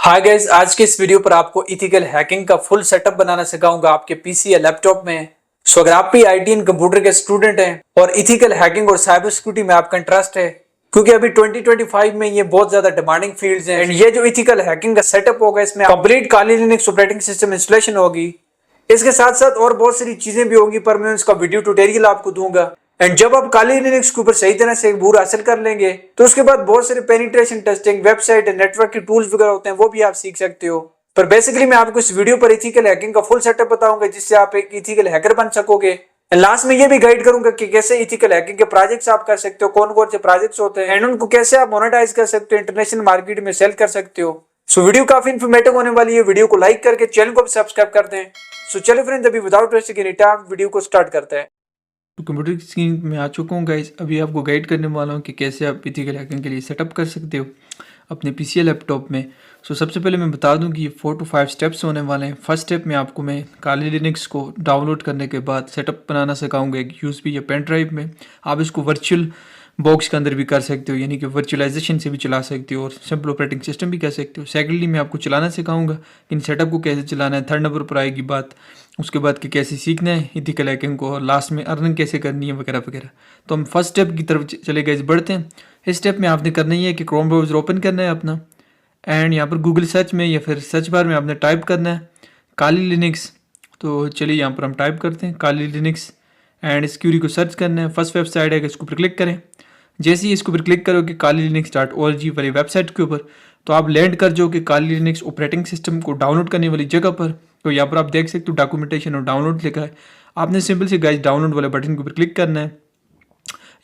Hi guys, आज के इस वीडियो पर आपको इथिकल हैकिंग का फुल सेटअप बनाना सिखाऊंगा आपके पीसी या लैपटॉप में। सो अगर आप भी आईटी एंड कंप्यूटर के स्टूडेंट हैं और इथिकल हैकिंग और साइबर सिक्योरिटी में आपका इंटरेस्ट है, क्योंकि अभी 2025 में ये बहुत ज्यादा डिमांडिंग फील्ड्स हैं एंड ये जो इथिकल हैकिंग का सेटअप होगा इसमें कंप्लीट काली लिनक्स ऑपरेटिंग सिस्टम इंस्टॉलेशन होगी। इसके साथ साथ और बहुत सारी चीजें भी होंगी, पर मैं इसका वीडियो ट्यूटोरियल आपको दूंगा। एंड जब आप काली लिनक्स के ऊपर सही तरह से बूर हासिल कर लेंगे तो उसके बाद बहुत सारे पेनिट्रेशन टेस्टिंग, वेबसाइट, नेटवर्क के टूल्स वगैरह होते हैं, वो भी आप सीख सकते हो। पर बेसिकली मैं आपको इस वीडियो पर इथिकल हैकिंग का फुल सेटअप बताऊंगा, जिससे आप एक इथिकल हैकर बन सकोगे। एंड लास्ट में ये भी गाइड करूंगा कि कैसे इथिकल हैकिंग के प्रोजेक्ट्स आप कर सकते हो, कौन कौन से प्रोजेक्ट्स होते हैं एंड उनको कैसे आप मोनेटाइज कर सकते हो, इंटरनेशनल मार्केट में सेल कर सकते हो। सो वीडियो काफी इन्फॉर्मेटिव होने वाली है। वीडियो को लाइक करके चैनल को भी सब्सक्राइब कर दें। सो चलिए फ्रेंड्स, अभी without wasting any time video को स्टार्ट करते हैं। तो कंप्यूटर की स्क्रीन में आ चुका हूँ गाइस। अभी आपको गाइड करने वाला हूँ कि कैसे आप इथिकल हैकिंग के लिए सेटअप कर सकते हो अपने पीसी या लैपटॉप में। सबसे पहले मैं बता दूं कि ये 4 to 5 स्टेप्स होने वाले हैं। फर्स्ट स्टेप में आपको मैं काली लिनक्स को डाउनलोड करने के बाद सेटअप बनाना सिखाऊंगा एक यूएसबी या पेन ड्राइव में। आप इसको वर्चुअल बॉक्स के अंदर भी कर सकते हो, यानी कि वर्चुअलाइजेशन से भी चला सकते हो और सिंपल ऑपरेटिंग सिस्टम भी कर सकते हो। सेकेंडली मैं आपको चलाना सिखाऊंगा, इन सेटअप को कैसे चलाना है। थर्ड नंबर पर आएगी बात उसके बाद कि कैसे सीखना है इथिकल हैकिंग को, और लास्ट में अर्निंग कैसे करनी है वगैरह वगैरह। तो हम फर्स्ट स्टेप की तरफ चले गए, बढ़ते हैं। इस स्टेप में आपने करना ही है कि क्रोम ब्राउज़र ओपन करना है अपना, एंड यहाँ पर गूगल सर्च में या फिर सर्च बार में आपने टाइप करना है काली लिनक्स। तो चलिए यहाँ पर हम टाइप करते हैं काली लिनक्स एंड इस क्यूरी को सर्च करना है। फर्स्ट वेबसाइट है, इसको पर क्लिक करें। जैसे ही इसको पर क्लिक करोगे काली linux.org वाली वेबसाइट के ऊपर, तो आप लैंड कर जाओगे काली लिनक्स ऑपरेटिंग सिस्टम को डाउनलोड करने वाली जगह पर। तो यहाँ पर आप देख सकते हो डॉक्यूमेंटेशन और डाउनलोड लिखा है। आपने सिंपल से गाइस डाउनलोड वाले बटन के ऊपर क्लिक करना है।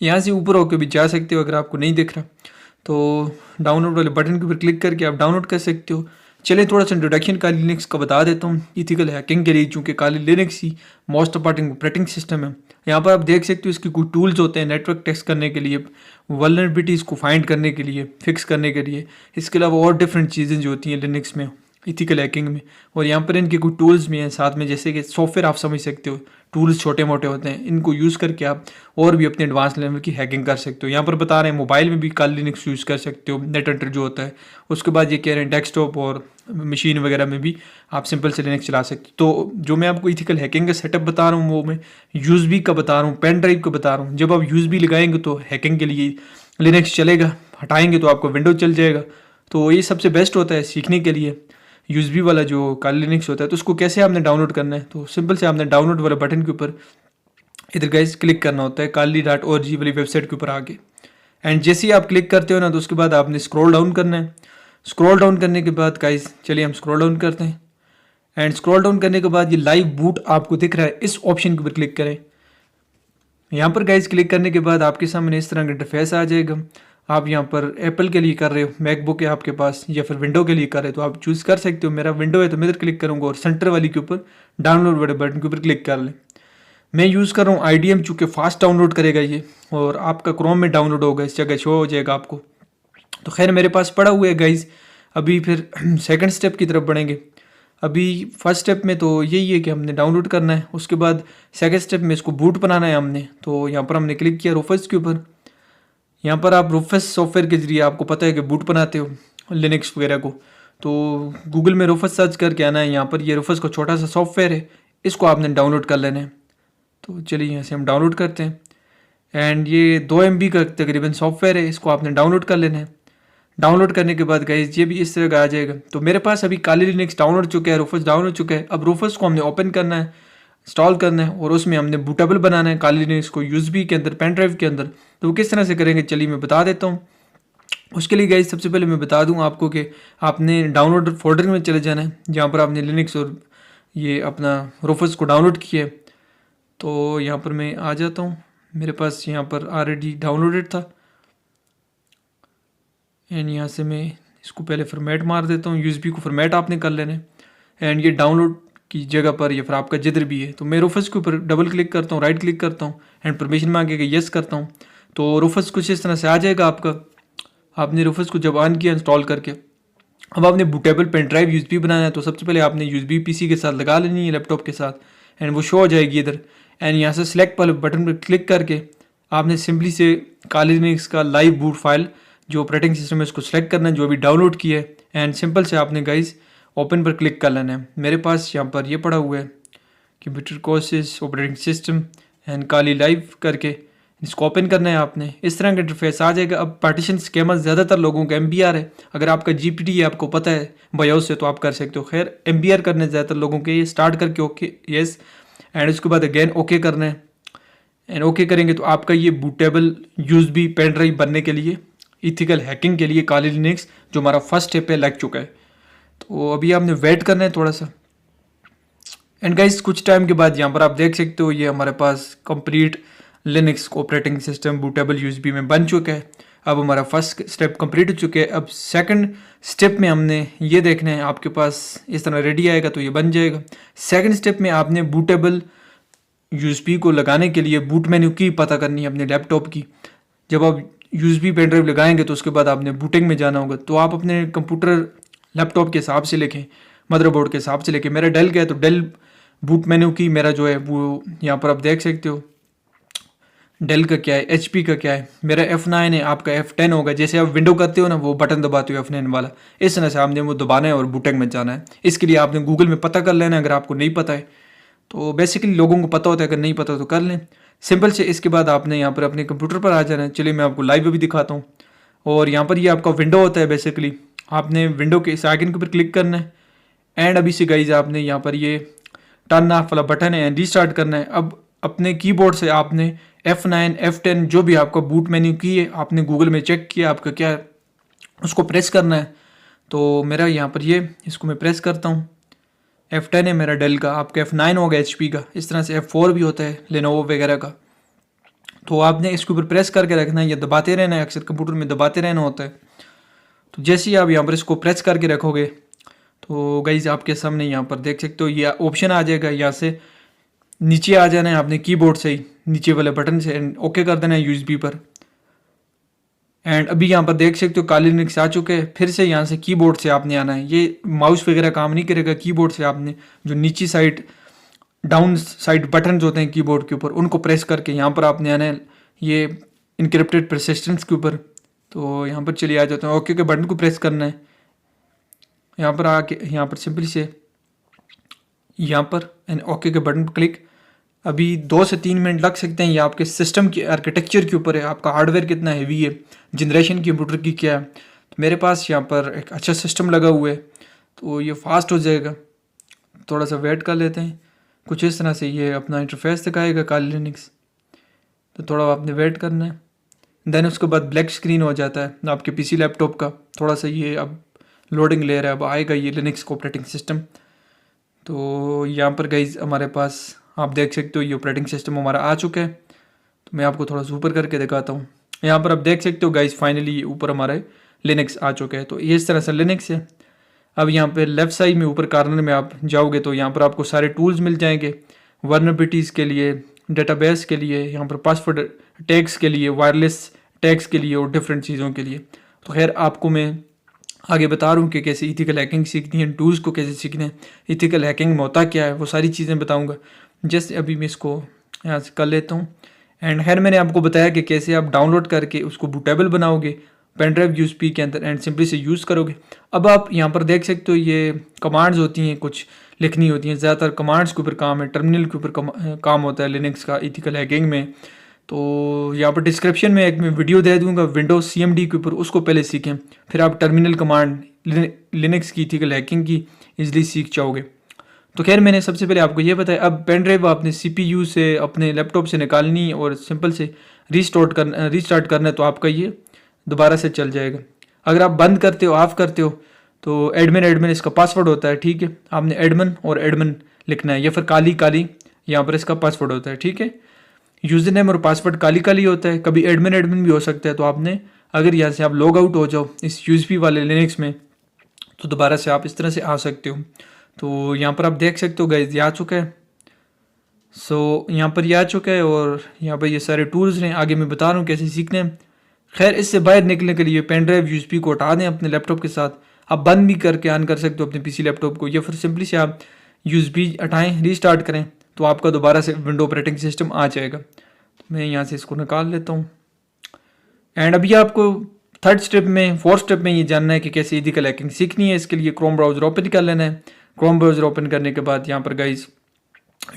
यहाँ से ऊपर होकर भी जा सकते हो, अगर आपको नहीं दिख रहा तो डाउनलोड वाले बटन के ऊपर क्लिक करके आप डाउनलोड कर सकते हो। चलिए थोड़ा सा इंट्रोडक्शन काली लिनक्स का बता देता हूँ इथिकल हैकिंग के लिए, चूँकि काली लिनक्स ही मोस्ट इंपॉर्टेंट ऑपरेटिंग सिस्टम है। यहाँ पर आप देख सकते हो इसके कुछ टूल्स होते हैं नेटवर्क टेस्ट करने के लिए, वल्नरेबिलिटीज़ को फाइंड करने के लिए, फिक्स करने के लिए। इसके अलावा और डिफरेंट चीज़ें जो होती हैं लिनक्स में इथिकल हैकिंग में, और यहाँ पर इनके कुछ टूल्स भी हैं साथ में, जैसे कि सॉफ्टवेयर आप समझ सकते हो। टूल्स छोटे मोटे होते हैं, इनको यूज़ करके आप और भी अपने एडवांस लेवल की हैकिंग कर सकते हो। यहाँ पर बता रहे हैं मोबाइल में भी काली लिनक्स यूज़ कर सकते हो, नेट हंटर जो होता है। उसके बाद ये कह रहे हैं डेस्कटॉप और मशीन वगैरह में भी आप सिंपल से लिनक्स चला सकते हो। तो जो मैं आपको इथिकल हैकिंग का सेटअप बता रहा हूँ वो मैं यूएसबी का बता रहा हूँ, पेन ड्राइव का बता रहा हूँ। जब आप यूएसबी लगाएंगे तो हैकिंग के लिए लिनक्स चलेगा, हटाएंगे तो आपको विंडो चल जाएगा। तो ये सबसे बेस्ट होता है सीखने के लिए यूएसबी वाला जो काली लिनक्स होता है। तो उसको कैसे आपने डाउनलोड करना है, तो सिंपल से आपने डाउनलोड वाले बटन के ऊपर इधर गाइस क्लिक करना होता है kali.org वाली वेबसाइट के ऊपर आके। एंड जैसे ही आप क्लिक करते हो ना, तो उसके बाद आपने स्क्रॉल डाउन करना है। स्क्रॉल डाउन करने के बाद गाइस चलिए हम स्क्रॉल डाउन करते हैं। एंड स्क्रॉल डाउन करने के बाद ये लाइव बूट आपको दिख रहा है, इस ऑप्शन के ऊपर क्लिक करें। यहाँ पर गाइस क्लिक करने के बाद आपके सामने इस तरह का इंटरफेस आ जाएगा। आप यहाँ पर एप्पल के लिए कर रहे हो, मैकबुक है आपके पास, या फिर विंडो के लिए कर रहे हो तो आप चूज़ कर सकते हो। मेरा विंडो है तो मैं इधर क्लिक करूँगा और सेंटर वाली के ऊपर डाउनलोड वाले बटन के ऊपर क्लिक कर लें। मैं यूज़ कर रहा हूँ IDM, चूँकि फास्ट डाउनलोड करेगा ये, और आपका क्रोम में डाउनलोड होगा, इस जगह शो हो जाएगा आपको। तो खैर मेरे पास पड़ा हुआ है गाइज। अभी फिर सेकंड स्टेप की तरफ बढ़ेंगे। अभी फर्स्ट स्टेप में तो यही है कि हमने डाउनलोड करना है, उसके बाद सेकंड स्टेप में इसको बूट बनाना है हमने। तो यहाँ पर हमने क्लिक किया रूफस के ऊपर। यहाँ पर आप रूफस सॉफ्टवेयर के जरिए, आपको पता है कि बूट बनाते हो लिनक्स वगैरह को, तो गूगल में रूफस सर्च करके आना है। यहाँ पर ये रूफस का छोटा सा सॉफ्टवेयर है, इसको आपने डाउनलोड कर लेना है। तो चलिए यहाँ से हम डाउनलोड करते हैं। एंड ये 2 MB का तकरीबन सॉफ्टवेयर है, इसको आपने डाउनलोड कर लेना है। डाउनलोड करने के बाद गाइस ये भी इस तरह का आ जाएगा। तो मेरे पास अभी काली लिनक्स डाउनलोड चुका है, रूफस डाउनलोड हो चुका है। अब रूफस को हमने ओपन करना है, इंस्टॉल करना है, और उसमें हमने बूटेबल बनाना है काली लिनक्स को यूएसबी के अंदर, पेन ड्राइव के अंदर। तो वो किस तरह से करेंगे चलिए मैं बता देता हूँ। उसके लिए गाइस सबसे पहले मैं बता दूँ आपको कि आपने डाउनलोड फोल्डर में चले जाना है, जहाँ पर आपने लिनक्स और ये अपना रूफस को डाउनलोड किया है। तो यहाँ पर मैं आ जाता हूँ, मेरे पास यहाँ पर ऑलरेडी डाउनलोडेड था। एंड यहाँ से मैं इसको पहले फॉर्मेट मार देता हूँ, यूएसबी को फॉर्मेट आपने कर लेना है। एंड ये डाउनलोड की जगह पर या फिर आपका जिधर भी है, तो मैं रूफस के ऊपर डबल क्लिक करता हूँ, राइट क्लिक करता हूँ एंड परमिशन मांगेगा, यस करता हूँ। तो रूफस कुछ इस तरह से आ जाएगा आपका। आपने रूफस को जब ऑन किया इंस्टॉल करके, अब आपने बूटेबल पेन ड्राइव यूएसबी बनाना है। तो सबसे पहले आपने यूएसबी पीसी के साथ लगा लेनी है, लैपटॉप के साथ, एंड वो शो हो जाएगी इधर। एंड यहाँ से सिलेक्ट वाले बटन पर क्लिक करके आपने सिंपली से काली लिनक्स का लाइव बूट फाइल जो ऑपरेटिंग सिस्टम है उसको सेलेक्ट करना है जो अभी डाउनलोड किया है एंड सिंपल से आपने गाइस ओपन पर क्लिक कर लेना है। मेरे पास यहाँ पर ये पड़ा हुआ है computer courses operating system and Kali live करके, इसको ओपन करना है आपने। इस तरह का इंटरफेस आ जाएगा। अब पार्टीशन स्कीमा ज़्यादातर लोगों का MBR है, अगर आपका GPT है आपको पता है बायोस से तो आप कर सकते हो। खैर MBR करने ज़्यादातर लोगों के, ये स्टार्ट करके ओके यस एंड उसके बाद अगेन ओके करना है एंड ओके करेंगे तो आपका ये बूटेबल USB पेन ड्राइव बनने के लिए इथिकल हैकिंग के लिए काली लिनक्स जो हमारा फर्स्ट स्टेप है लग चुका है। तो अभी आपने वेट करना है थोड़ा सा एंड गाइस कुछ टाइम के बाद यहाँ पर आप देख सकते हो ये हमारे पास complete Linux operating system bootable USB में बन चुका है। अब हमारा फर्स्ट स्टेप कंप्लीट हो चुका है। अब सेकंड स्टेप में हमने ये देखना है, आपके पास इस तरह रेडी आएगा तो ये बन जाएगा। सेकंड स्टेप में आपने बूटेबल USB को लगाने के लिए बूट मेन्यू की पता करनी है अपने लैपटॉप की। जब आप USB पेन ड्राइव लगाएंगे तो उसके बाद आपने बूटिंग में जाना होगा। तो आप अपने कंप्यूटर लैपटॉप के हिसाब से लिखें, मदरबोर्ड के हिसाब से लिखें। मेरा डेल का है तो डेल बूट मेन्यू की मेरा जो है वो यहाँ पर आप देख सकते हो। डेल का क्या है, HP का क्या है, मेरा F9 है, आपका F10 होगा। जैसे आप विंडो करते हो ना वो बटन दबाते हो F9 वाला, इस तरह से आपने वो दबाना है और बूटिंग में जाना है। इसके लिए आपने गूगल में पता कर लेना है अगर आपको नहीं पता है तो। बेसिकली लोगों को पता होता है, अगर नहीं पता तो कर लें सिंपल से। इसके बाद आपने यहाँ पर अपने कंप्यूटर पर आ जाना है। चलिए मैं आपको लाइव भी दिखाता हूँ। और यहाँ पर ये आपका विंडो होता है। बेसिकली आपने विंडो के इस आइकन के ऊपर क्लिक करना है एंड अभी से गाइज आपने यहाँ पर ये टर्न ऑफ वाला बटन है रीस्टार्ट करना है। अब अपने कीबोर्ड से आपने F9 F10 जो भी आपका बूट मेन्यू की है आपने गूगल में चेक किया आपका क्या है उसको प्रेस करना है। तो मेरा यहाँ पर ये इसको मैं प्रेस करता हूँ। F10 है मेरा डेल का, आपका F9 होगा HP का, इस तरह से F4 भी होता है लेनोवो वगैरह का। तो आपने इसके ऊपर प्रेस करके रखना है या दबाते रहना है, अक्सर कंप्यूटर में दबाते रहना होता है। तो जैसे ही आप यहाँ पर इसको प्रेस करके रखोगे तो गाइज आपके सामने यहाँ पर देख सकते हो ये ऑप्शन आ जाएगा। यहाँ से नीचे आ जाना है आपने कीबोर्ड से ही नीचे वाले बटन से एंड ओके कर देना है USB पर। एंड अभी यहाँ पर देख सकते हो काली लिनक्स आ चुके हैं। फिर से यहाँ से कीबोर्ड से आपने आना है। ये माउस वगैरह काम नहीं करेगा, कीबोर्ड से आपने जो नीची साइड डाउन साइड बटन होते हैं कीबोर्ड के ऊपर उनको प्रेस करके यहाँ पर आपने आना है ये इनक्रिप्टेड परसिस्टेंस के ऊपर। तो यहाँ पर चलिए आ जाते हैं, ओके के बटन को प्रेस करना है। यहाँ पर आके यहाँ पर सिंपली से यहाँ पर एंड ओके के बटन पर क्लिक। अभी 2 से 3 मिनट लग सकते हैं। ये आपके सिस्टम की आर्किटेक्चर के ऊपर है, आपका हार्डवेयर कितना हैवी है, जनरेशन कंप्यूटर की क्या है। तो मेरे पास यहाँ पर एक अच्छा सिस्टम लगा हुआ है तो ये फास्ट हो जाएगा। थोड़ा सा वेट कर लेते हैं। कुछ इस तरह से ये अपना इंटरफेस दिखाएगा काली लिनक्स। तो थोड़ा आपने वेट करना है। देन उसके बाद ब्लैक स्क्रीन हो जाता है आपके PC लैपटॉप का। थोड़ा सा ये अब लोडिंग ले रहा है, अब आएगा ये लिनक्स ऑपरेटिंग सिस्टम। तो यहाँ पर गाइज हमारे पास आप देख सकते हो ये ऑपरेटिंग सिस्टम हमारा आ चुका है। तो मैं आपको थोड़ा सा ऊपर करके दिखाता हूँ। यहाँ पर आप देख सकते हो गाइज फाइनली ऊपर हमारे लिनक्स आ चुका है। तो ये इस तरह से लिनक्स है। अब यहाँ पे लेफ्ट साइड में ऊपर कॉर्नर में आप जाओगे तो यहाँ पर आपको सारे टूल्स मिल जाएंगे वल्नरेबिलिटीज़ के लिए, डेटाबेस के लिए, यहाँ पर पासवर्ड टैग्स के लिए, वायरलेस टैग्स के लिए और डिफरेंट चीज़ों के लिए। तो खैर आपको मैं आगे बता रहा हूँ कि कैसे इथिकल हैकिंग सीखनी है, टूल्स को कैसे सीखना है, इथिकल हैकिंग में होता क्या है, वो सारी चीज़ें बताऊँगा। जैसे अभी मैं इसको यहाँ से कर लेता हूँ एंड खैर मैंने आपको बताया कि कैसे आप डाउनलोड करके उसको बूटेबल बनाओगे पेन ड्राइव USB के अंदर एंड सिंपली से यूज़ करोगे। अब आप यहाँ पर देख सकते हो ये कमांड्स होती हैं, कुछ लिखनी होती हैं। ज़्यादातर कमांड्स के ऊपर काम है, टर्मिनल के ऊपर काम होता है लिनक्स का इथिकल हैकिंग में। तो यहाँ पर डिस्क्रिप्शन में एक मैं वीडियो दे दूँगा विंडोज CMD के ऊपर, उसको पहले सीखें, फिर आप टर्मिनल कमांड लिनक्स की इथिकल हैकिंग की ईजिली सीख जाओगे। तो खैर मैंने सबसे पहले आपको ये बताया। अब पेन ड्राइव आपने CPU से अपने लैपटॉप से निकालनी और सिंपल से रीस्टार्ट करना है तो आपका ये दोबारा से चल जाएगा। अगर आप बंद करते हो, ऑफ करते हो तो एडमिन इसका पासवर्ड होता है, ठीक है। आपने एडमिन और एडमिन लिखना है या फिर काली यहाँ पर इसका पासवर्ड होता है, ठीक है। यूज़र नेम और पासवर्ड काली होता है, कभी एडमिन भी हो सकता है। तो आपने अगर यहाँ से आप लॉग आउट हो जाओ इस USB वाले लिनक्स में तो दोबारा से आप इस तरह से आ सकते हो। तो यहाँ पर आप देख सकते हो गाइस ये आ चुका है। सो यहाँ पर ये आ चुका है और यहाँ पर ये सारे टूल्स हैं। आगे मैं बता रहा हूँ कैसे सीखने हैं। खैर इससे बाहर निकलने के लिए पेन ड्राइव USB को हटा दें अपने लैपटॉप के साथ। आप बंद भी करके ऑन कर सकते हो अपने PC लैपटॉप को, या फिर सिंपली से आप USB हटाएं, रीस्टार्ट करें तो आपका दोबारा से विंडो ऑपरेटिंग सिस्टम आ जाएगा। तो मैं यहाँ से इसको निकाल लेता हूँ एंड अभी आपको थर्ड स्टेप में, फोर्थ स्टेप में ये जानना है कि कैसे इथिकल हैकिंग सीखनी है। इसके लिए क्रोम ब्राउज़र ओपन कर लेना है। क्रोम ब्राउज़र ओपन करने के बाद यहाँ पर गाइज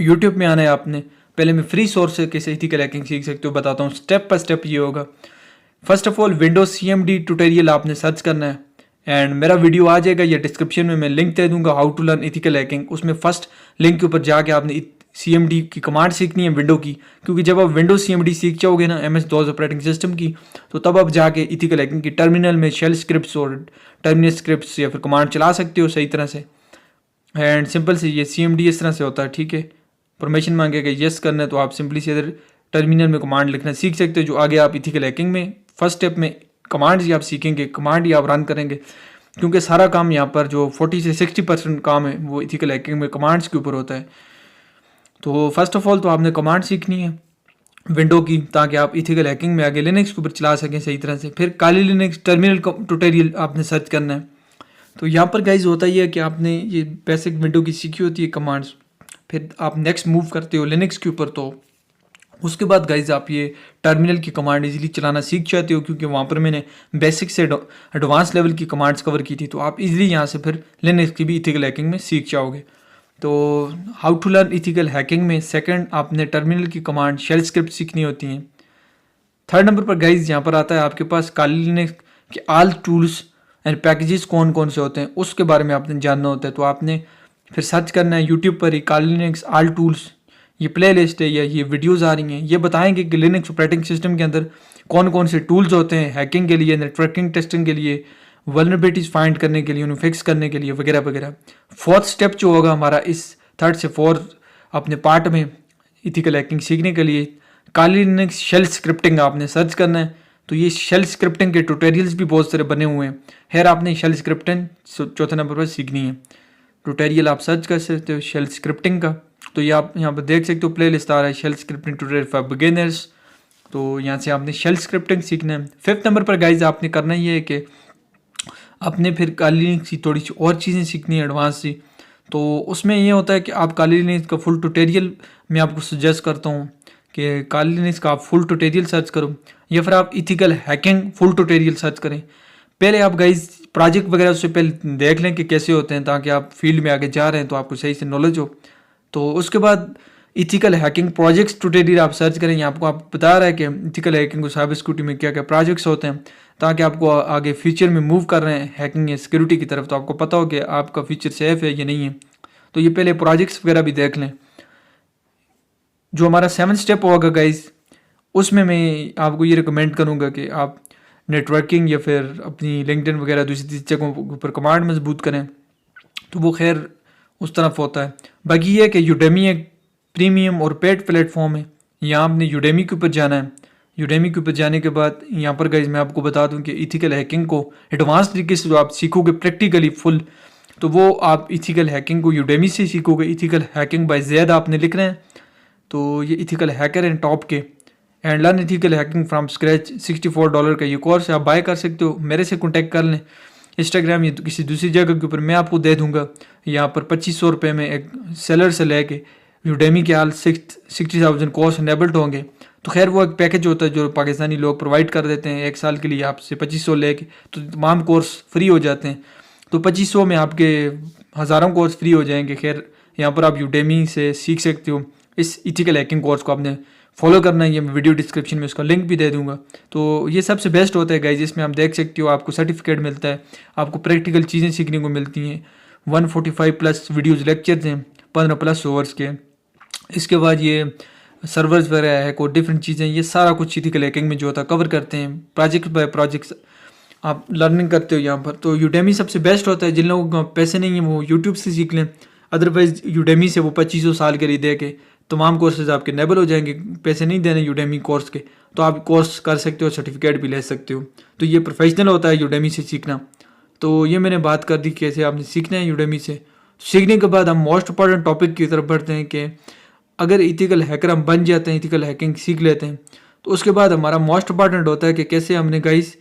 यूट्यूब में आना है आपने। पहले मैं फ्री सोर्स से कैसे इथिकल हैकिंग सीख सकते हो बताता हूँ। स्टेप बाय स्टेप ये होगा। First of all Windows CMD tutorial आपने सर्च करना है एंड मेरा वीडियो आ जाएगा या डिस्क्रिप्शन में मैं लिंक दे दूंगा, how to learn ethical hacking. उसमें फर्स्ट लिंक के ऊपर जाके आपने CMD की कमांड सीखनी है विंडो की, क्योंकि जब आप विंडोज CMD सीख जाओगे ना MS-DOS ऑपरेटिंग सिस्टम की, तो तब आप जाके इथिकल हैकिंग की टर्मिनल में शेल स्क्रिप्ट्स और टर्मिनल स्क्रिप्ट्स या फिर कमांड चला सकते हो सही तरह से। एंड सिंपल से ये CMD इस तरह से होता है, ठीक है। परमिशन मांगेगा, यस करना है तो आप सिंपली से इधर टर्मिनल में कमांड लिखना सीख सकते हो, जो आगे आप इथिकल हैकिंग में फर्स्ट स्टेप में कमांड ही आप सीखेंगे, कमांड ही आप रन करेंगे, क्योंकि सारा काम यहाँ पर जो 40 से 60% काम है वो इथिकल हैकिंग में कमांड्स के ऊपर होता है। तो फर्स्ट ऑफ ऑल तो आपने कमांड सीखनी है विंडो की, ताकि आप इथिकल हैकिंग में आगे लिनक्स के ऊपर चला सकें सही तरह से। फिर काली लिनक्स टर्मिनल ट्यूटोरियल आपने सर्च करना है। तो यहाँ पर गाइज होता ही है कि आपने ये बेसिक विंडो की सीखी होती है कमांड्स, फिर आप नेक्स्ट मूव करते हो लिनक्स के ऊपर, तो उसके बाद गाइज आप ये टर्मिनल की कमांड इजीली चलाना सीख जाते हो, क्योंकि वहाँ पर मैंने बेसिक से एडवांस लेवल की कमांड्स कवर की थी। तो आप इजीली यहाँ से फिर लिनक्स की भी इथिकल हैकिंग में सीख जाओगे। तो how to learn ethical hacking में सेकंड आपने टर्मिनल की कमांड शेल स्क्रिप्ट सीखनी होती हैं। थर्ड नंबर पर गाइज यहाँ पर आता है आपके पास काली लिनक्स के ऑल टूल्स एंड पैकेजेस कौन कौन से होते हैं, उसके बारे में आपने जानना होता है। तो आपने फिर सर्च करना है यूट्यूब पर ही काली लिनक्स ऑल टूल्स, ये प्ले लिस्ट है या ये वीडियोज़ आ रही हैं, ये बताएंगे कि लिनक्स ऑपरेटिंग सिस्टम के अंदर कौन कौन से टूल्स होते हैं हैकिंग के लिए, नेटवर्किंग टेस्टिंग के लिए, वल्नरेबिलिटीज फाइंड करने के लिए, उन्हें फिक्स करने के लिए वगैरह वगैरह। फोर्थ स्टेप जो होगा हमारा इस थर्ड से फोर्थ अपने पार्ट में इथिकल हैकिंग सीखने के लिए काली लिनक्स शेल स्क्रिप्टिंग आपने सर्च करना है। तो ये शेल स्क्रिप्टिंग के ट्यूटोरियल्स भी बहुत सारे बने हुए हैं। खैर आपने शेल स्क्रिप्टिंग चौथे नंबर पर सीखनी है। ट्यूटोरियल आप सर्च कर सकते हो शेल स्क्रिप्टिंग का, तो ये आप यहाँ पर देख सकते हो प्ले लिस्ट आ रहा है shell scripting tutorial for beginners. तो यहाँ से आपने शेल स्क्रिप्टिंग सीखना है। फिफ्थ नंबर पर गाइज आपने करना ही है कि आपने फिर काली लिनक्स की थोड़ी सी और चीज़ें सीखनी है एडवांस सी। तो उसमें ये होता है कि आप काली लिनक्स का फुल ट्यूटोरियल मैं आपको सजेस्ट करता हूँ कि काली लिनक्स का आप फुल ट्यूटोरियल सर्च करो, या फिर आप ethical hacking full tutorial search करें। पहले आप गाइज प्रोजेक्ट वगैरह उससे पहले देख लें कि कैसे होते हैं, ताकि आप फील्ड में आगे जा रहे हैं तो आपको सही से नॉलेज हो। तो उसके बाद इथिकल हैकिंग प्रोजेक्ट्स ट्यूटोरियल आप सर्च करें। आपको आप बता रहा है कि इथिकल हैकिंग को साइबर सिक्योरिटी में क्या क्या प्रोजेक्ट्स होते हैं, ताकि आपको आगे फ्यूचर में मूव कर रहे हैं हैकिंग या सिक्योरिटी की तरफ, तो आपको पता हो कि आपका फ्यूचर सेफ है या नहीं है। तो ये पहले प्रोजेक्ट्स वगैरह भी देख लें। जो हमारा 7th स्टेप होगा गाइज, उसमें मैं आपको ये रिकमेंड करूँगा कि आप नेटवर्किंग या फिर अपनी लिंक्डइन वगैरह दूसरी जगहों के ऊपर कमांड मजबूत करें, तो वो खैर उस तरफ होता है। बाकी ये है कि यूडेमी एक प्रीमियम और पेड प्लेटफॉर्म है। यहाँ आपने यूडेमी के ऊपर जाना है। यूडेमी के ऊपर जाने के बाद यहाँ पर गाइज मैं आपको बता दूँ कि इथिकल हैकिंग को एडवांस तरीके से जो आप सीखोगे प्रैक्टिकली फुल, तो वो आप इथिकल हैकिंग को यूडेमी से सीखोगे। इथिकल हैकिंग बाय ज़ैद आपने लिखना है। तो ये इथिकल हैकर एंड टॉप के and learn ethical hacking from scratch $64 का ये कोर्स आप बाय कर सकते हो। मेरे से कॉन्टैक्ट कर लें इंस्टाग्राम या किसी दूसरी जगह के ऊपर, मैं आपको दे दूंगा। यहाँ पर 2500 रुपये में एक सेलर से लेके यूडेमी के हाल 60,000 कोर्स इनेबल्ड होंगे। तो खैर वो एक पैकेज होता है जो पाकिस्तानी लोग प्रोवाइड कर देते हैं। एक साल के लिए आपसे 2500 लेके तो तमाम कोर्स फ्री हो जाते हैं। तो 2500 में आपके हज़ारों कोर्स फ्री हो जाएंगे। खैर यहाँ पर आप यूडेमी से सीख सकते हो। इस इथिकल हैकिंग कोर्स को आपने फॉलो करना है, ये मैं वीडियो डिस्क्रिप्शन में उसका लिंक भी दे दूंगा। तो ये सबसे बेस्ट होता है गाइज, जिसमें आप देख सकते हो आपको सर्टिफिकेट मिलता है, आपको प्रैक्टिकल चीज़ें सीखने को मिलती हैं। 145+ वीडियोज़ लेक्चर्स हैं 15+ आवर्स के। इसके बाद ये सर्वर्स वगैरह है, कोई डिफरेंट चीज़ें, ये सारा कुछ इथिकल हैकिंग में जो होता है कवर करते हैं। प्रोजेक्ट बाय प्रोजेक्ट्स आप लर्निंग करते हो यहाँ पर। तो यूडेमी सबसे बेस्ट होता है। जिन लोगों को पैसे नहीं है वो यूट्यूब से सीख लें, अदरवाइज यूडेमी से वो 2500 साल के लिए दे के तमाम कोर्सेज आपके इनेबल हो जाएंगे। पैसे नहीं देने यूडेमी कोर्स के, तो आप कोर्स कर सकते हो, सर्टिफिकेट भी ले सकते हो। तो ये प्रोफेशनल होता है यूडेमी से सीखना। तो ये मैंने बात कर दी कैसे आपने सीखना है यूडेमी से। सीखने के बाद हम मोस्ट इंपॉर्टेंट टॉपिक की तरफ बढ़ते हैं कि अगर इथिकल हैकर हम बन जाते हैं, इथिकल हैकिंग सीख लेते हैं, तो उसके बाद हमारा मोस्ट इंपॉर्टेंट होता है कि कैसे हमने गाइस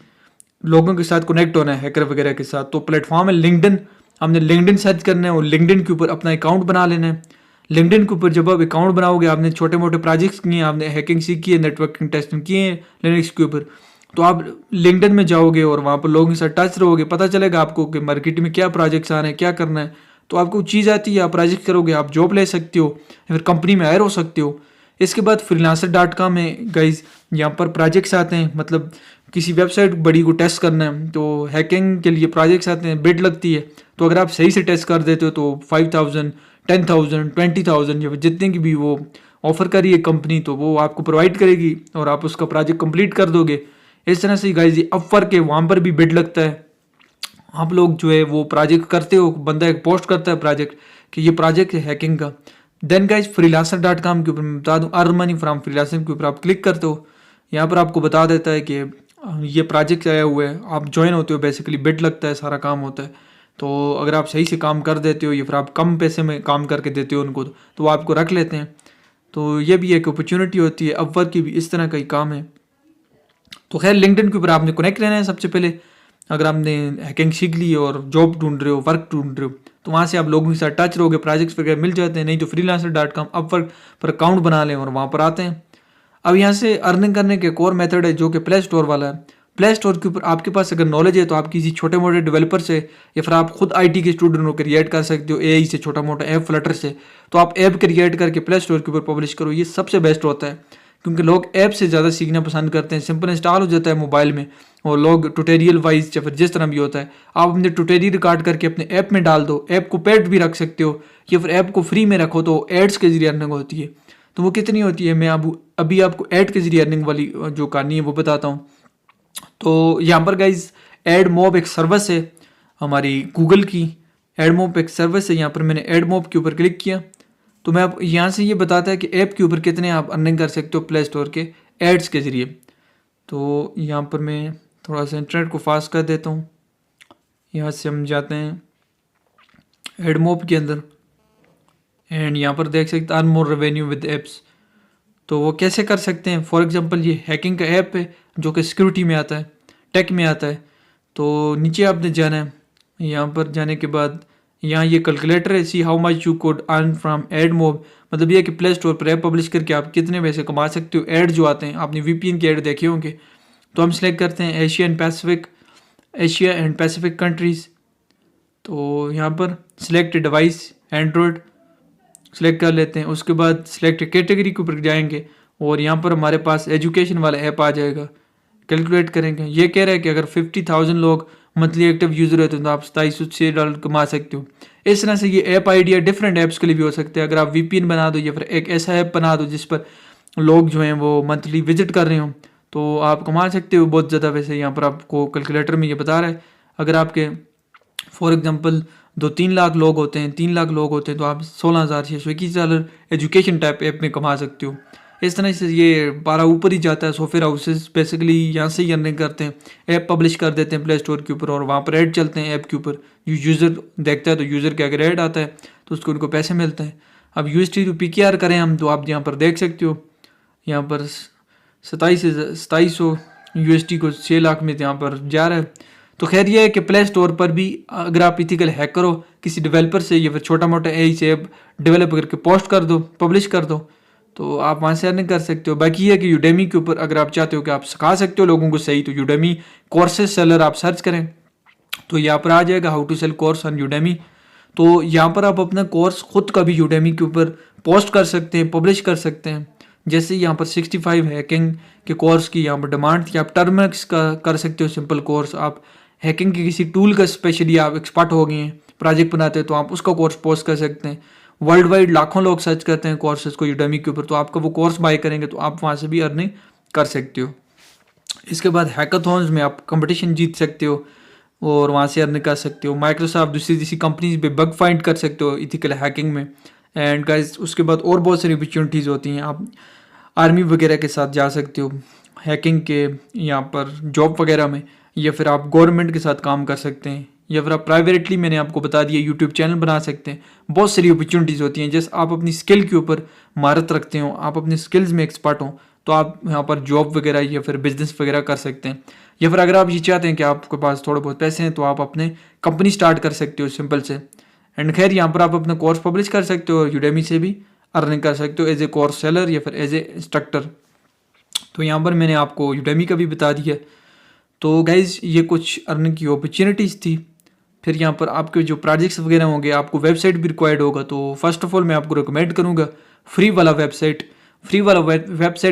लोगों के साथ कनेक्ट होना है हैकर वगैरह के साथ। तो प्लेटफॉर्म है लिंक्डइन। हमने लिंक्डइन सर्च करना है और लिंक्डइन के ऊपर अपना अकाउंट बना लेना है। लिंक्डइन के ऊपर जब आप अकाउंट बनाओगे, आपने छोटे मोटे प्रोजेक्ट्स किए हैं, आपने हैकिंग सीखी है, नेटवर्किंग टेस्टिंग किए हैं लिनक्स के ऊपर, तो आप लिंक्डइन में जाओगे और वहाँ पर लोगों के साथ टच रहोगे, पता चलेगा आपको कि मार्केट में क्या प्रोजेक्ट्स आ रहे हैं, क्या करना है। तो आपको चीज़ आती है, आप प्रोजेक्ट करोगे, आप जॉब ले सकते हो या फिर कंपनी में हायर हो सकते हो। इसके बाद freelancer.com में गाइज यहाँ पर प्रोजेक्ट्स आते हैं, मतलब किसी वेबसाइट बड़ी को टेस्ट करना है तो हैकिंग के लिए प्रोजेक्ट्स आते हैं, बिड लगती है। तो अगर आप सही से टेस्ट कर देते हो तो 5,000, 10,000, 20,000 या फिर जितने की भी वो ऑफर करिए कंपनी, तो वो आपको प्रोवाइड करेगी और आप उसका प्रोजेक्ट कंप्लीट कर दोगे। इस तरह से गाइज अपवर्क के वहाँ पर भी बिड लगता है। आप लोग जो है वो प्रोजेक्ट करते हो, बंदा एक पोस्ट करता है प्रोजेक्ट कि ये प्रोजेक्ट है हैकिंग का। देन गाइज freelancer.com के ऊपर मैं बता दूं, अर्न मनी फ्रॉम फ्रीलांसर के ऊपर आप क्लिक करते हो, यहाँ पर आपको बता देता है कि ये प्रोजेक्ट आया हुआ है, आप ज्वाइन होते हो, बेसिकली बिड लगता है, सारा काम होता है। तो अगर आप सही से काम कर देते हो या फिर आप कम पैसे में काम करके देते हो उनको, तो वो आपको रख लेते हैं। तो ये भी एक अपॉर्चुनिटी होती है। अपवर्क की भी इस तरह का ही काम है। तो खैर लिंक्डइन के ऊपर आपने कनेक्ट रहना है सबसे पहले। अगर आपने हैकिंग सीख ली और जॉब ढूंढ रहे हो, वर्क ढूंढ रहे हो, तो वहाँ से आप लोगों के साथ टच रहोगे, प्रोजेक्ट्स वगैरह मिल जाते हैं। नहीं तो freelancer.com, अपवर्क पर अकाउंट बना लें और वहाँ पर आते हैं। अब यहाँ से अर्निंग करने के एक और मेथड है जो कि प्ले स्टोर वाला है। प्ले स्टोर के ऊपर आपके पास अगर नॉलेज है तो आप किसी छोटे मोटे डेवलपर से या फिर आप खुद आईटी के स्टूडेंट को क्रिएट कर सकते हो एआई से, छोटा मोटा ऐप फ्लटर से। तो आप ऐप क्रिएट करके प्ले स्टोर के ऊपर पब्लिश करो, ये सबसे बेस्ट होता है क्योंकि लोग ऐप से ज़्यादा सीखना पसंद करते हैं। सिंपल इंस्टॉल हो जाता है मोबाइल में और लोग ट्यूटोरियल वाइज या फिर जिस तरह भी होता है, आप अपने ट्यूटोरियल रिकॉर्ड करके अपने ऐप में डाल दो। ऐप को पेड भी रख सकते हो या फिर ऐप को फ्री में रखो तो एड्स के जरिए अर्निंग होती है। तो वो कितनी होती है मैं अभी आपको ऐड के जरिए अर्निंग वाली जो कहानी है वो बताता हूँ। तो यहाँ पर गाइज एडमॉब एक सर्विस है हमारी गूगल की। एडमॉब एक सर्विस है, यहाँ पर मैंने एडमॉब के ऊपर क्लिक किया तो मैं आप यहाँ से ये बताता है कि ऐप के ऊपर कितने आप अर्निंग कर सकते हो प्ले स्टोर के एड्स के ज़रिए। तो यहाँ पर मैं थोड़ा सा इंटरनेट को फास्ट कर देता हूँ। यहाँ से हम जाते हैं एडमॉब के अंदर एंड यहाँ पर देख सकते earn more revenue with apps. तो वो कैसे कर सकते हैं, फॉर एग्जांपल ये हैकिंग का ऐप है जो कि सिक्योरिटी में आता है, टेक में आता है। तो नीचे आपने जाना है, यहाँ पर जाने के बाद यहाँ ये कैलकुलेटर है, see how much you could earn from AdMob. मतलब ये कि प्ले स्टोर पर ऐप पब्लिश करके आप कितने पैसे कमा सकते हो। ऐड जो आते हैं, आपने वीपीएन के ऐड देखे होंगे। तो हम सिलेक्ट करते हैं एशिया एंड पैसिफिक कंट्रीज़। तो यहाँ पर सिलेक्ट डिवाइस एंड्रॉयड सिलेक्ट कर लेते हैं। उसके बाद सिलेक्ट कैटेगरी के ऊपर जाएंगे और यहाँ पर हमारे पास एजुकेशन वाला ऐप आ जाएगा। कैलकुलेट करेंगे, ये कह रहा है कि अगर 50,000 लोग मंथली एक्टिव यूज़र रहते हैं तो आप $2700 कमा सकते हो। इस तरह से ये ऐप आइडिया डिफरेंट ऐप्स के लिए भी हो सकते हैं। अगर आप वीपीएन बना दो या फिर एक ऐसा ऐप बना दो जिस पर लोग जो हैं वो मंथली विजिट कर रहे हो तो आप कमा सकते हो बहुत ज़्यादा। वैसे यहाँ पर आपको कैलकुलेटर में ये बता रहा है अगर आपके फॉर एग्जांपल 2-3 लाख लोग होते हैं, 3 लाख लोग होते हैं तो आप $16,621 एजुकेशन टाइप ऐप में कमा सकते हो। इस तरह से ये 12 ऊपर ही जाता है। सॉफ्टवेयर हाउसेस बेसिकली यहाँ से ही अर्निंग करते हैं, ऐप पब्लिश कर देते हैं प्ले स्टोर के ऊपर और वहाँ पर ऐड चलते हैं ऐप के ऊपर। यूज़र देखता है तो यूज़र के अगर ऐड आता है तो उसको उनको पैसे मिलते हैं। अब USD टू PKR करें हम तो आप यहाँ पर देख सकते हो, यहाँ पर 2700 USD को 6 लाख में यहाँ पर जा रहा है। तो खैर ये है कि प्ले स्टोर पर भी अगर आप इथिकल हैक करो किसी डेवलपर से या फिर छोटा मोटा एआई से ऐप डेवलप करके पोस्ट कर दो, पब्लिश कर दो तो आप वहाँ से अर्निंग कर सकते हो। बाकी ये है कि यूडेमी के ऊपर अगर आप चाहते हो कि आप सिखा सकते हो लोगों को सही, तो यूडेमी कोर्सेज सेलर आप सर्च करें तो यहाँ पर आ जाएगा how to sell course on Udemy. तो यहाँ पर आप अपना कोर्स खुद का भी यूडेमी के ऊपर पोस्ट कर सकते हैं, पब्लिश कर सकते हैं। जैसे यहाँ पर 65 हैकिंग के कोर्स की यहाँ पर डिमांड थी, आप टर्मिक्स का कर सकते हो सिंपल कोर्स। आप हैकिंग के किसी टूल का स्पेशली आप एक्सपर्ट हो गए हैं, प्रोजेक्ट बनाते हैं तो आप उसका कोर्स पोस्ट कर सकते हैं। वर्ल्ड वाइड लाखों लोग सर्च करते हैं कोर्सेज को यूडेमी के ऊपर, तो आपका वो कोर्स बाय करेंगे तो आप वहाँ से भी अर्निंग कर सकते हो। इसके बाद हैकाथॉन्स में आप कंपटीशन जीत सकते हो और वहाँ से अर्निंग कर सकते हो। माइक्रोसॉफ्ट दूसरी कंपनीज पे बग फाइंड कर सकते हो इथिकल हैकिंग में। एंड गाइस उसके बाद और बहुत सारी अपॉर्चुनिटीज़ होती हैं, आप आर्मी वगैरह के साथ जा सकते हो हैकिंग के यहाँ पर जॉब वगैरह में, या फिर आप गवर्नमेंट के साथ काम कर सकते हैं, या फिर आप प्राइवेटली मैंने आपको बता दिया यूट्यूब चैनल बना सकते हैं। बहुत सारी अपॉर्चुनिटीज़ होती हैं। जैसे आप अपनी स्किल के ऊपर महारत रखते हो, आप अपनी स्किल्स में एक्सपर्ट हो तो आप यहाँ पर जॉब वगैरह या फिर बिजनेस वगैरह कर सकते हैं। या फिर अगर आप ये चाहते हैं कि आपके पास थोड़े बहुत पैसे हैं तो आप अपने कंपनी स्टार्ट कर सकते हो सिंपल से। एंड खैर यहाँ पर आप अपना कोर्स पब्लिश कर सकते हो और यूडेमी से भी अर्निंग कर सकते हो एज ए कोर्स सेलर या फिर एज ए इंस्ट्रक्टर। तो यहाँ पर मैंने आपको यूडेमी का भी बता दिया। तो गाइज़ ये कुछ अर्निंग की अपॉर्चुनिटीज़ थी। फिर यहाँ पर आपके जो प्रोजेक्ट्स वगैरह होंगे, आपको वेबसाइट भी रिक्वायर्ड होगा। तो फर्स्ट ऑफ ऑल मैं आपको रिकमेंड करूँगा फ्री वाला वेबसाइट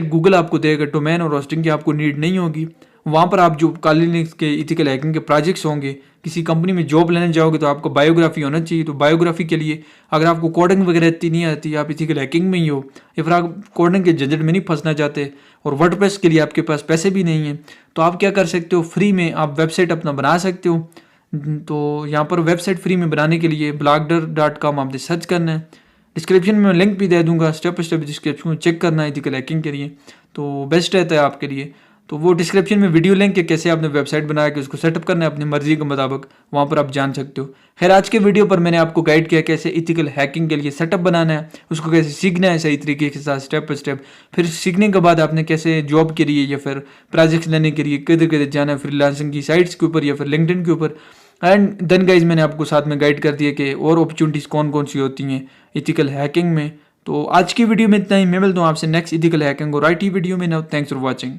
गूगल आपको देगा। डोमेन और होस्टिंग की आपको नीड नहीं होगी। वहाँ पर आप जो काली लिनक्स के इथिकल हैकिंग के प्रोजेक्ट्स होंगे, किसी कंपनी में जॉब लेने जाओगे तो आपको बायोग्राफी होना चाहिए। तो बायोग्राफी के लिए अगर आपको कोडिंग वगैरह इतनी नहीं आती, आप इथिकल हैकिंग में ही हो या फिर आप कोडिंग के झंझट में नहीं फंसना चाहते और वर्डप्रेस के लिए आपके पास पैसे भी नहीं हैं, तो आप क्या कर सकते हो, फ्री में आप वेबसाइट अपना बना सकते हो। तो यहाँ पर वेबसाइट फ्री में बनाने के लिए blogger.com आपने सर्च करना है। डिस्क्रिप्शन में मैं लिंक भी दे दूंगा, स्टेप बाय स्टेप डिस्क्रिप्शन में चेक करना है इथिकल हैकिंग के लिए, तो बेस्ट रहता है आपके लिए। तो वो डिस्क्रिप्शन में वीडियो लिंक है कैसे आपने वेबसाइट बना के उसको सेटअप करना है अपनी मर्जी के मुताबिक, वहाँ पर आप जान सकते हो। खैर आज के वीडियो पर मैंने आपको गाइड किया कैसे इथिकल हैकिंग के लिए सेटअप बनाना है, उसको कैसे सीखना है सही तरीके के साथ स्टेप बाय स्टेप। फिर सीखने के बाद आपने कैसे जॉब के लिए या फिर प्रोजेक्ट्स लेने के लिए किधर किधर जाना है, फ्रीलांसिंग की साइट्स के ऊपर या फिर लिंक्डइन के ऊपर। एंड देन गाइज मैंने आपको साथ में गाइड कर दिया कि और अपॉर्चुनिटीज़ कौन कौन सी होती हैं इथिकल हैकिंग में। तो आज की वीडियो में इतना ही। मैं मिलता हूँ आपसे नेक्स्ट इथिकल हैकिंग और IT वीडियो में। Now thanks for watching.